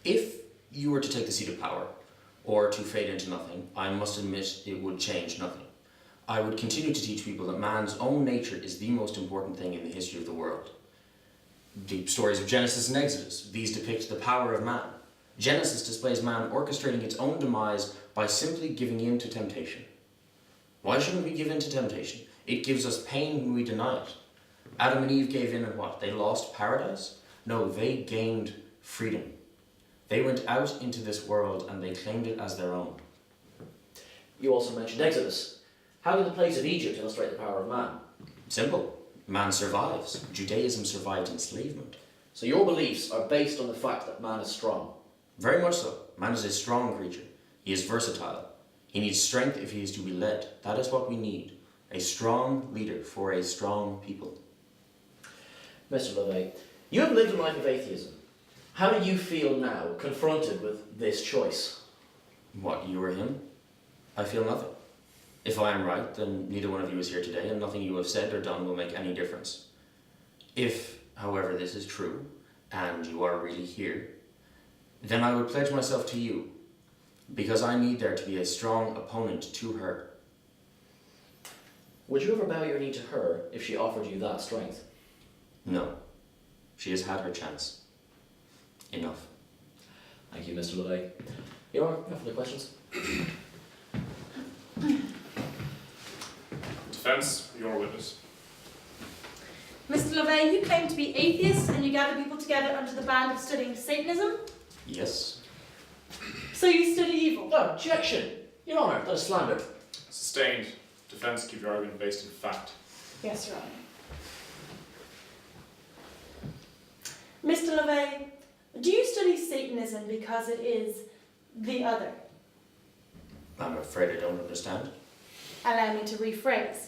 If you were to take the seat of power, or to fade into nothing, I must admit it would change nothing. I would continue to teach people that man's own nature is the most important thing in the history of the world. The stories of Genesis and Exodus, these depict the power of man. Genesis displays man orchestrating its own demise by simply giving in to temptation. Why shouldn't we give in to temptation? It gives us pain when we deny it. Adam and Eve gave in and what? They lost paradise? No, they gained freedom. They went out into this world and they claimed it as their own. You also mentioned Exodus. How did the plagues of Egypt illustrate the power of man? Simple. Man survives. Judaism survived enslavement. So your beliefs are based on the fact that man is strong? Very much so. Man is a strong creature. He is versatile. He needs strength if he is to be led. That is what we need. A strong leader for a strong people. Mr. LaVey, you have lived a life of atheism. How do you feel now, confronted with this choice? What, you or him? I feel nothing. If I am right, then neither one of you is here today, and nothing you have said or done will make any difference. If, however, this is true, and you are really here, then I would pledge myself to you, because I need there to be a strong opponent to her. Would you ever bow your knee to her if she offered you that strength? No. She has had her chance. Enough. Thank you, Mr. LaVey. Your Honor, no further questions? Defense, your witness. Mr. LaVey, you claim to be atheists and you gather people together under the band of studying Satanism? Yes. So you study evil? No, objection! Your Honor, that is slander. Sustained. Defense, keep your argument based in fact. Yes, Your Honor. Mr. LaVey, do you study Satanism because it is the other? I'm afraid I don't understand. Allow me to rephrase.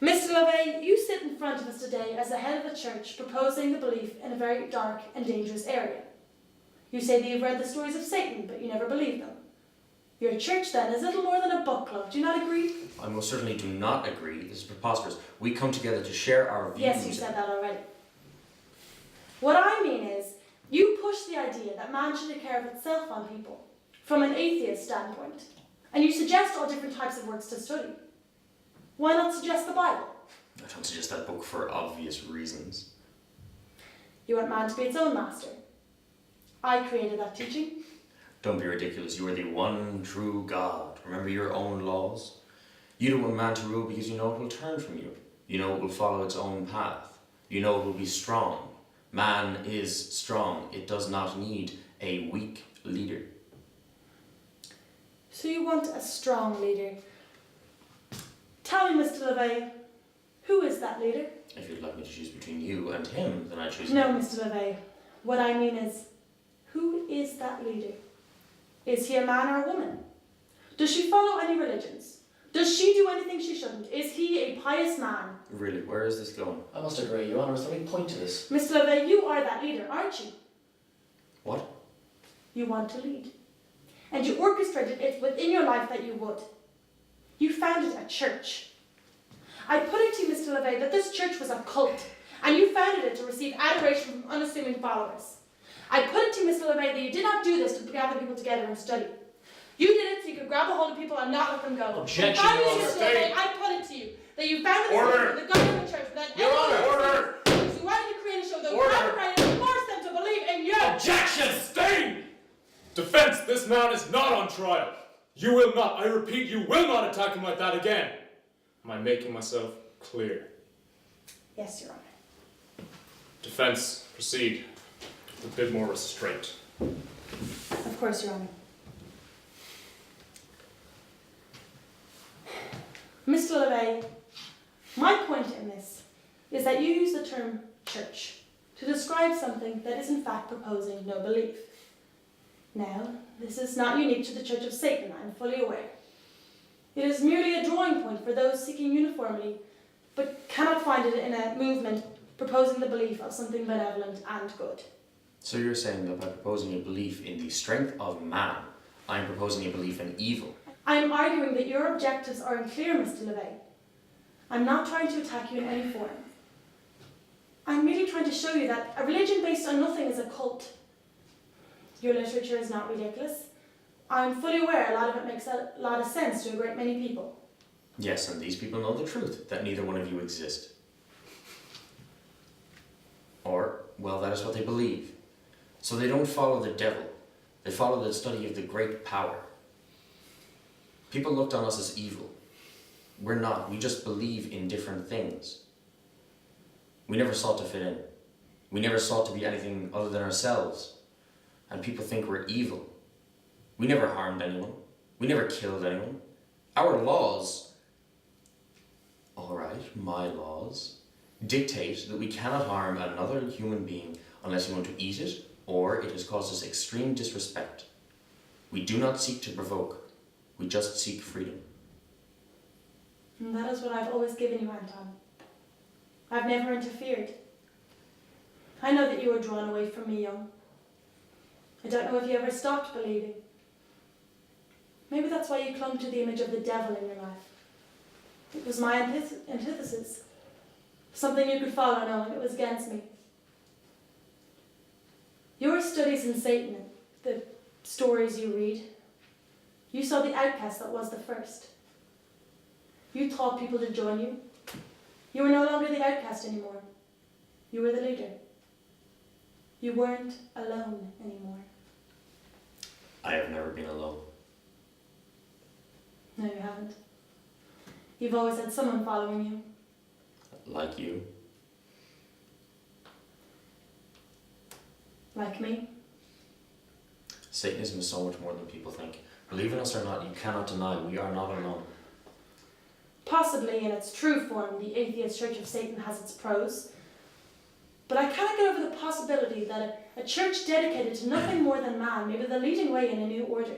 Mr. LaVey, you sit in front of us today as the head of a church proposing the belief in a very dark and dangerous area. You say that you've read the stories of Satan, but you never believe them. Your church, then, is little more than a book club. Do you not agree? I most certainly do not agree. This is preposterous. We come together to share our views. Yes, you said that already. What I mean is, you push the idea that man should take care of itself on people, from an atheist standpoint, and you suggest all different types of works to study. Why not suggest the Bible? I don't suggest that book for obvious reasons. You want man to be its own master. I created that teaching. Don't be ridiculous. You are the one true God. Remember your own laws. You don't want man to rule because you know it will turn from you. You know it will follow its own path. You know it will be strong. Man is strong. It does not need a weak leader. So you want a strong leader. Tell me, Mr. LaVey, who is that leader? If you'd like me to choose between you and him, then I choose No, him. Mr. LaVey. What I mean is, who is that leader? Is he a man or a woman? Does she follow any religions? Does she do anything she shouldn't? Is he a pious man? Really, where is this going? I must agree, Your Honor, is there any point to this? Mr. LaVey, you are that leader, aren't you? What? You want to lead. And you orchestrated it within your life that you would. You founded a church. I put it to you, Mr. LaVey, that this church was a cult, and you founded it to receive adoration from unassuming followers. I put it to you, Mr. LaVey, that you did not do this to gather people together and study. You did it so you could grab a hold of people and not let them go. Objection, And finally, Your Honor. Mr. LaVey, I put it to you that you founded this Order. church with the government church without Your any Honor. Order. So you wanted to create a show that would Order. fabricate and force them to believe in you. Objection! Sustained! Defense, this man is not on trial. You will not, I repeat, you will not attack him like that again. Am I making myself clear? Yes, Your Honor. Defense, proceed with a bit more restraint. Of course, Your Honor. Mr. LaVey, my point in this is that you use the term church to describe something that is in fact proposing no belief. Now, this is not unique to the Church of Satan, I am fully aware. It is merely a drawing point for those seeking uniformity, but cannot find it in a movement proposing the belief of something benevolent and good. So you're saying that by proposing a belief in the strength of man, I'm proposing a belief in evil? I am arguing that your objectives are unclear, Mr. LaVey. I'm not trying to attack you in any form. I'm merely trying to show you that a religion based on nothing is a cult. Your literature is not ridiculous. I'm fully aware a lot of it makes a lot of sense to a great many people. Yes, and these people know the truth, that neither one of you exist. Or, well, that is what they believe. So they don't follow the devil. They follow the study of the great power. People looked on us as evil. We're not. We just believe in different things. We never sought to fit in. We never sought to be anything other than ourselves. And people think we're evil. We never harmed anyone. We never killed anyone. Our laws, all right, my laws, dictate that we cannot harm another human being unless we want to eat it or it has caused us extreme disrespect. We do not seek to provoke. We just seek freedom. And that is what I've always given you, Anton. I've never interfered. I know that you were drawn away from me young. I don't know if you ever stopped believing. Maybe that's why you clung to the image of the devil in your life. It was my antithesis. Something you could follow knowing it was against me. Your studies in Satan, the stories you read, you saw the outcast that was the first. You taught people to join you. You were no longer the outcast anymore. You were the leader. You weren't alone anymore. I have never been alone. No, you haven't. You've always had someone following you. Like you. Like me. Satanism is so much more than people think. Believe in us or not, you cannot deny we are not alone. Possibly in its true form, the atheist Church of Satan has its pros. But I cannot get over the possibility that a church dedicated to nothing more than man may be the leading way in a new order.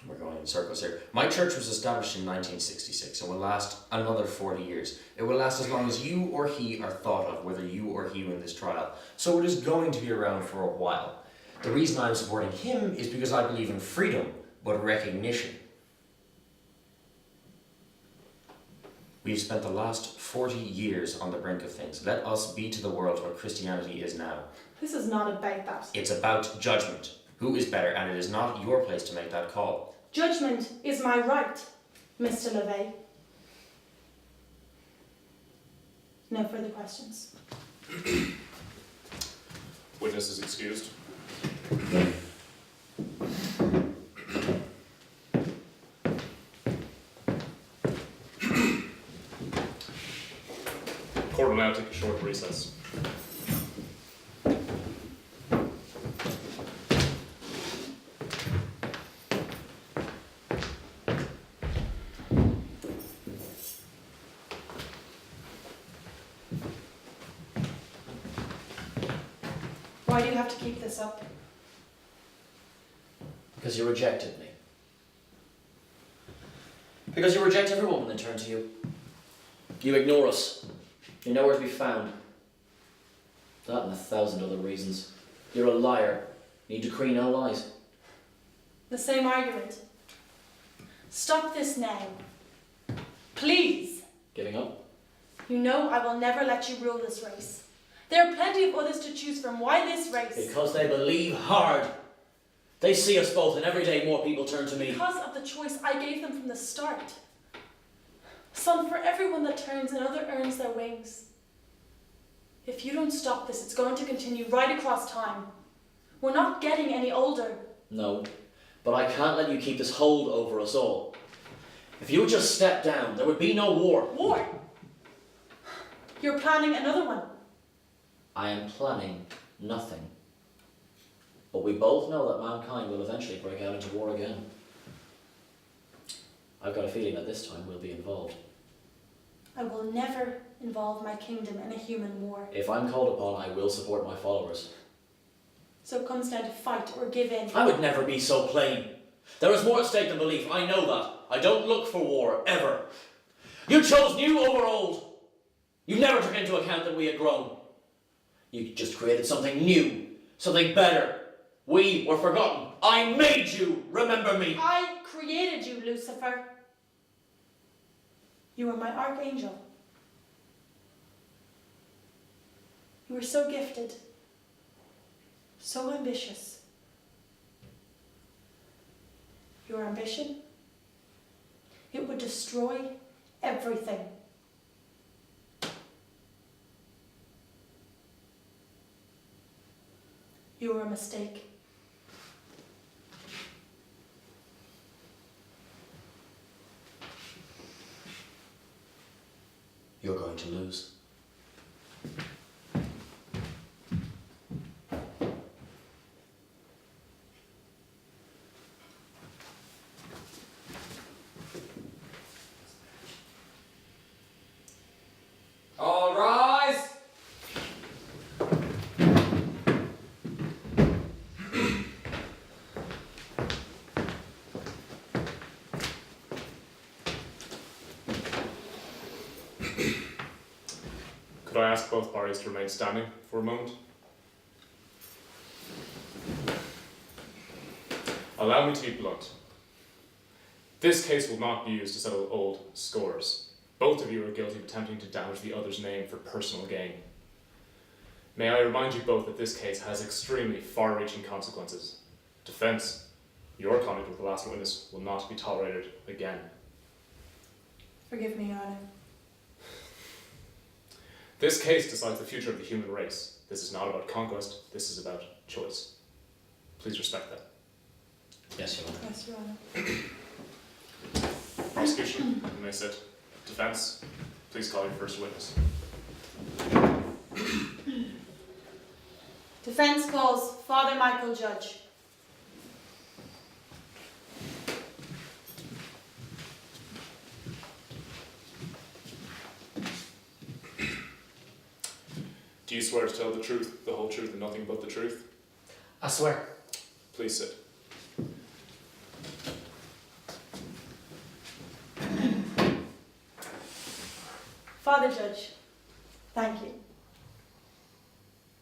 We're going in circles here. My church was established in 1966 and will last another 40 years. It will last as long as you or he are thought of, whether you or he win this trial. So it is going to be around for a while. The reason I'm supporting him is because I believe in freedom, but recognition. We've spent the last 40 years on the brink of things. Let us be to the world what Christianity is now. This is not about that. It's about judgment. Who is better? And it is not your place to make that call. Judgment is my right, Mr. LaVey. No further questions. Witness is excused. Court will now take a short recess. Why do you have to keep this up? Because you rejected me. Because you reject every woman that turns to you. You ignore us. You're nowhere to be found. That and 1,000 other reasons. You're a liar. You decree no lies. The same argument. Stop this now. Please. Giving up? You know I will never let you rule this race. There are plenty of others to choose from. Why this race? Because they believe hard. They see us both, and every day more people turn to me. Because of the choice I gave them from the start. Son, for everyone that turns, another earns their wings. If you don't stop this, it's going to continue right across time. We're not getting any older. No, but I can't let you keep this hold over us all. If you would just step down, there would be no war. War? You're planning another one. I am planning nothing. But we both know that mankind will eventually break out into war again. I've got a feeling that this time we'll be involved. I will never involve my kingdom in a human war. If I'm called upon, I will support my followers. So it comes down to fight or give in. I would never be so plain. There is more at stake than belief, I know that. I don't look for war, ever. You chose new over old. You never took into account that we had grown. You just created something new, something better. We were forgotten. I made you, remember me. I created you, Lucifer. You were my archangel. You were so gifted, so ambitious, your ambition, it would destroy everything. You were a mistake. You're going to lose. All rise! Could I ask both parties to remain standing for a moment? Allow me to be blunt. This case will not be used to settle old scores. Both of you are guilty of attempting to damage the other's name for personal gain. May I remind you both that this case has extremely far-reaching consequences. Defense, your conduct with the last witness will not be tolerated again. Forgive me, Your Honour. This case decides the future of the human race. This is not about conquest, this is about choice. Please respect that. Yes, Your Honour. Yes, Your Honour. Prosecution, you may sit. Defense, please call your first witness. Defence calls Father Mychal, Judge. Do you swear to tell the truth, the whole truth, and nothing but the truth? I swear. Please sit. Father Judge, thank you.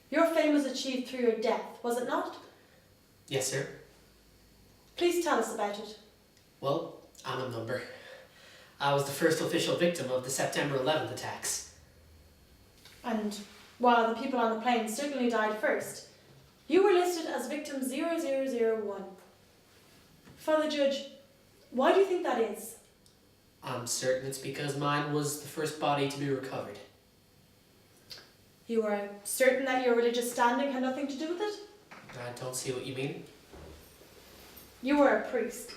Your fame was achieved through your death, was it not? Yes, sir. Please tell us about it. Well, I'm a number. I was the first official victim of the September 11th attacks. And while the people on the plane certainly died first, you were listed as victim 0001. Father Judge, why do you think that is? I'm certain it's because mine was the first body to be recovered. You are certain that your religious standing had nothing to do with it? I don't see what you mean. You were a priest.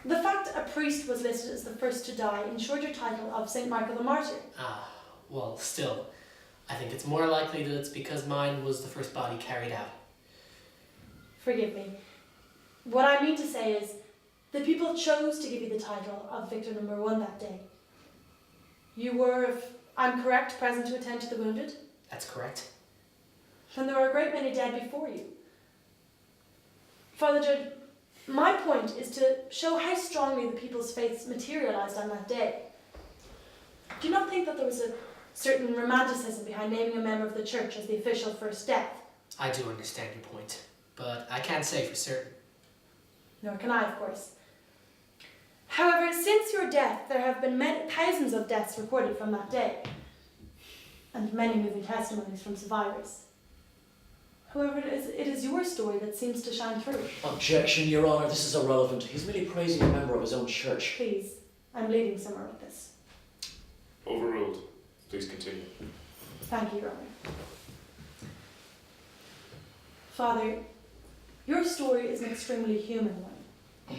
The fact a priest was listed as the first to die ensured your title of St. Michael the Martyr. Well, still, I think it's more likely that it's because mine was the first body carried out. Forgive me. What I mean to say is, the people chose to give you the title of victim number 1 that day. You were, if I'm correct, present to attend to the wounded? That's correct. And there were a great many dead before you. Father Judge, my point is to show how strongly the people's faiths materialised on that day. Do you not think that there was a certain romanticism behind naming a member of the church as the official first death? I do understand your point, but I can't say for certain. Nor can I, of course. However, since your death, there have been thousands of deaths recorded from that day, and many moving testimonies from survivors. However, it is your story that seems to shine through. Objection, Your Honour, this is irrelevant. He's merely praising a member of his own church. Please, I'm leading somewhere with this. Overruled. Please continue. Thank you, Your Honour. Father, your story is an extremely human one.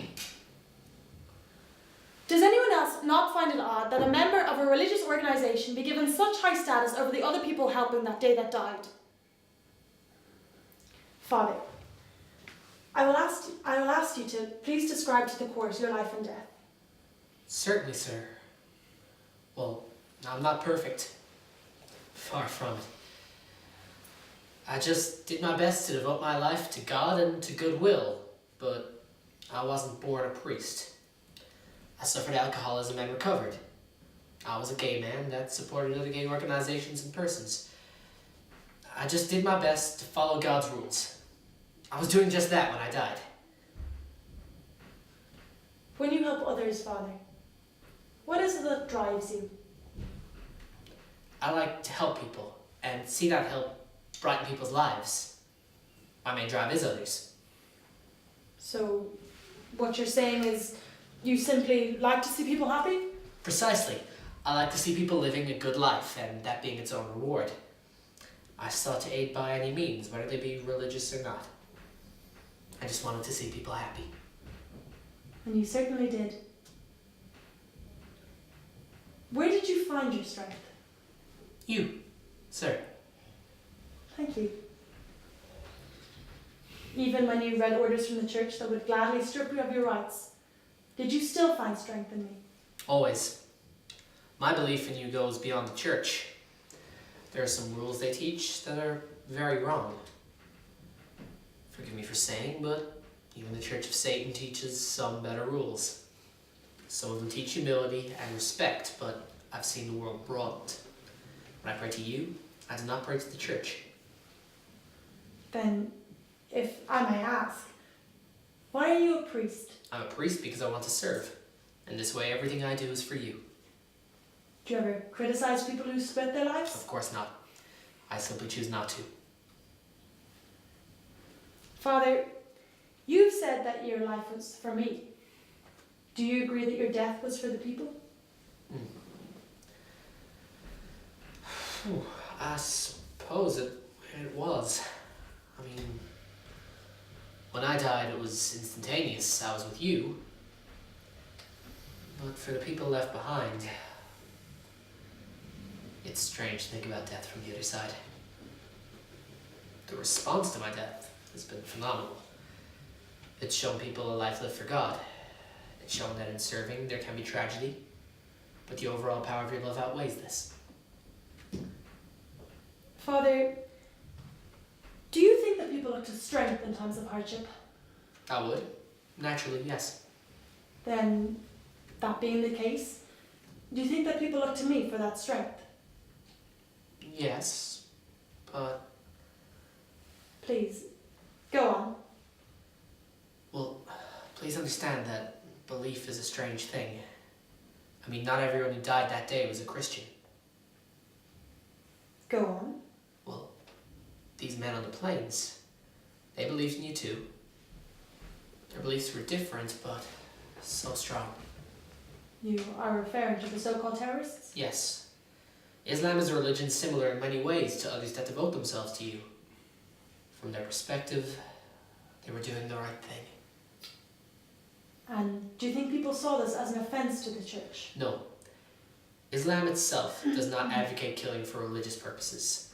Does anyone else not find it odd that a member of a religious organisation be given such high status over the other people helping that day that died? Father, I will ask you to please describe to the court your life and death. Certainly, sir. Well, I'm not perfect. Far from it. I just did my best to devote my life to God and to goodwill, but I wasn't born a priest. I suffered alcoholism and recovered. I was a gay man that supported other gay organizations and persons. I just did my best to follow God's rules. I was doing just that when I died. When you help others, Father, what is it that drives you? I like to help people and see that help brighten people's lives. My main drive is others. So, what you're saying is you simply like to see people happy? Precisely. I like to see people living a good life, and that being its own reward. I sought to aid by any means, whether they be religious or not. I just wanted to see people happy. And you certainly did. Where did you find your strength? You, sir. Thank you. Even when you read orders from the church that would gladly strip you of your rights, did you still find strength in me? Always. My belief in you goes beyond the church. There are some rules they teach that are very wrong. Forgive me for saying, but even the Church of Satan teaches some better rules. Some of them teach humility and respect, but I've seen the world broadened. When I pray to you, I do not pray to the church. Then, if I may ask, why are you a priest? I'm a priest because I want to serve. And this way everything I do is for you. Do you ever criticize people who split their lives? Of course not. I simply choose not to. Father, you've said that your life was for me. Do you agree that your death was for the people? I suppose it was. I mean, when I died it was instantaneous. I was with you. But for the people left behind, it's strange to think about death from the other side. The response to my death has been phenomenal. It's shown people a life lived for God. It's shown that in serving there can be tragedy, but the overall power of your love outweighs this. Father, do you think that people look to strength in times of hardship? I would. Naturally, yes. Then, that being the case, do you think that people look to me for that strength? Yes, but... Please, go on. Well, please understand that belief is a strange thing. I mean, not everyone who died that day was a Christian. Go on. Well, these men on the plains, they believed in you too. Their beliefs were different, but so strong. You are referring to the so-called terrorists? Yes. Islam is a religion similar in many ways to others that devote themselves to you. From their perspective, they were doing the right thing. And do you think people saw this as an offence to the church? No. Islam itself does not advocate killing for religious purposes.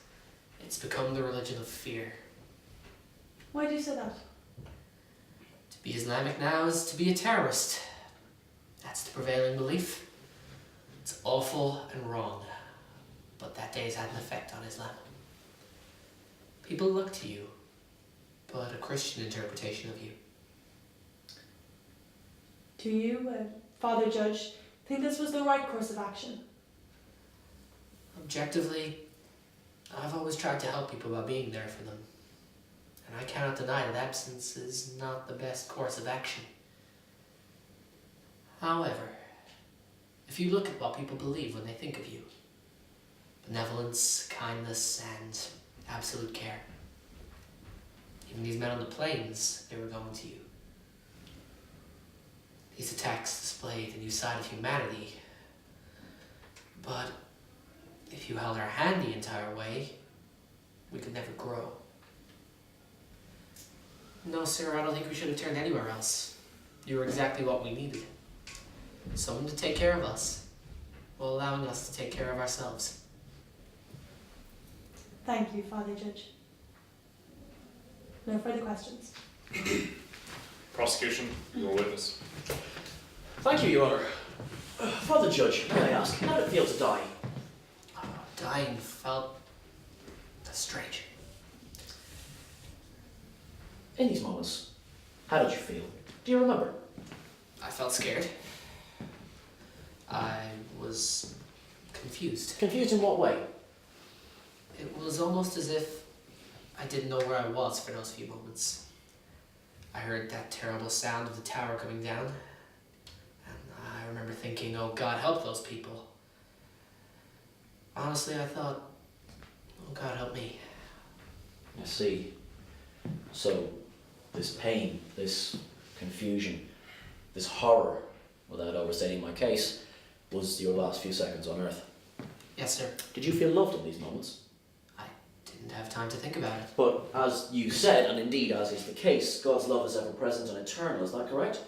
It's become the religion of fear. Why do you say that? To be Islamic now is to be a terrorist. That's the prevailing belief. It's awful and wrong, but that day has had an effect on Islam. People look to you, but a Christian interpretation of you. Do you, Father Judge, think this was the right course of action? Objectively, I've always tried to help people by being there for them. And I cannot deny that absence is not the best course of action. However, if you look at what people believe when they think of you, benevolence, kindness, and absolute care. Even these men on the plains, they were going to you. These attacks display the new side of humanity. But if you held our hand the entire way, we could never grow. No, sir, I don't think we should have turned anywhere else. You were exactly what we needed. Someone to take care of us, while allowing us to take care of ourselves. Thank you, Father Judge. No further questions. Prosecution, your witness. Thank you, Your Honour. Father Judge, may I ask, how did it feel to die? Dying felt strange. In these moments, how did you feel? Do you remember? I felt scared. I was confused. Confused in what way? It was almost as if I didn't know where I was for those few moments. I heard that terrible sound of the tower coming down, and I remember thinking, oh God, help those people. Honestly, I thought, oh God, help me. I see. So, this pain, this confusion, this horror, without overstating my case, was your last few seconds on Earth. Yes, sir. Did you feel loved in these moments? I didn't have time to think about it. But as you said, and indeed as is the case, God's love is ever present and eternal, is that correct?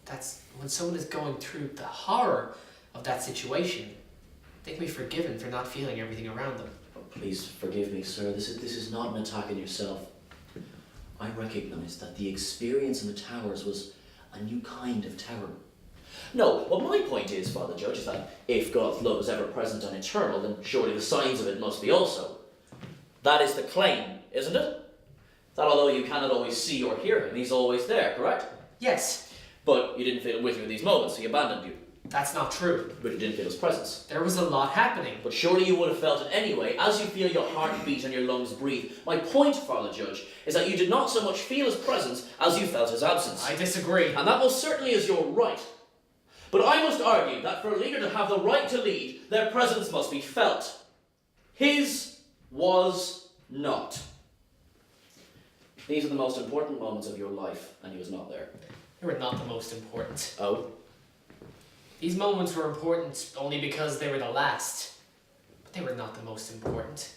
That's when someone is going through the horror of that situation, they can be forgiven for not feeling everything around them. Oh, please forgive me, sir. This is not an attack on yourself. I recognise that the experience in the towers was a new kind of terror. No, what my point is, Father Judge, is that if God's love is ever present and eternal, then surely the signs of it must be also. That is the claim, isn't it? That although you cannot always see or hear him, he's always there, correct? Yes, But you didn't feel him with you in these moments, he abandoned you. that's not true. But you didn't feel his presence. There was a lot happening. But surely you would have felt it anyway, as you feel your heart beat and your lungs breathe. My point, Father Judge, is that you did not so much feel his presence as you felt his absence. I disagree. And that most certainly is your right. But I must argue that for a leader to have the right to lead, their presence must be felt. His was not. These are the most important moments of your life, and he was not there. They were not the most important. Oh? These moments were important only because they were the last. But they were not the most important.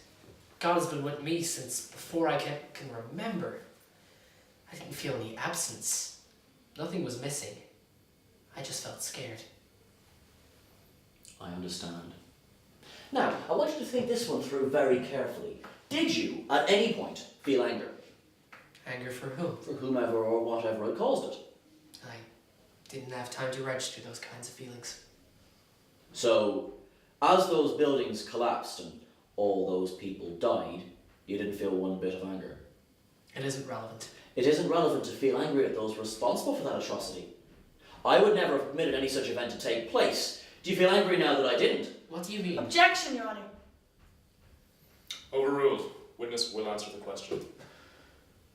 God has been with me since before I can remember. I didn't feel any absence. Nothing was missing. I just felt scared. I understand. Now, I want you to think this one through very carefully. Did you, at any point, feel anger? Anger for whom? For whomever or whatever had caused it. I didn't have time to register those kinds of feelings. So, as those buildings collapsed and all those people died, you didn't feel one bit of anger. It isn't relevant. It isn't relevant to feel angry at those responsible for that atrocity. I would never have permitted any such event to take place. Do you feel angry now that I didn't? What do you mean? Objection, Your Honour. Overruled. Witness will answer the question.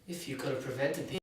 If you could have prevented the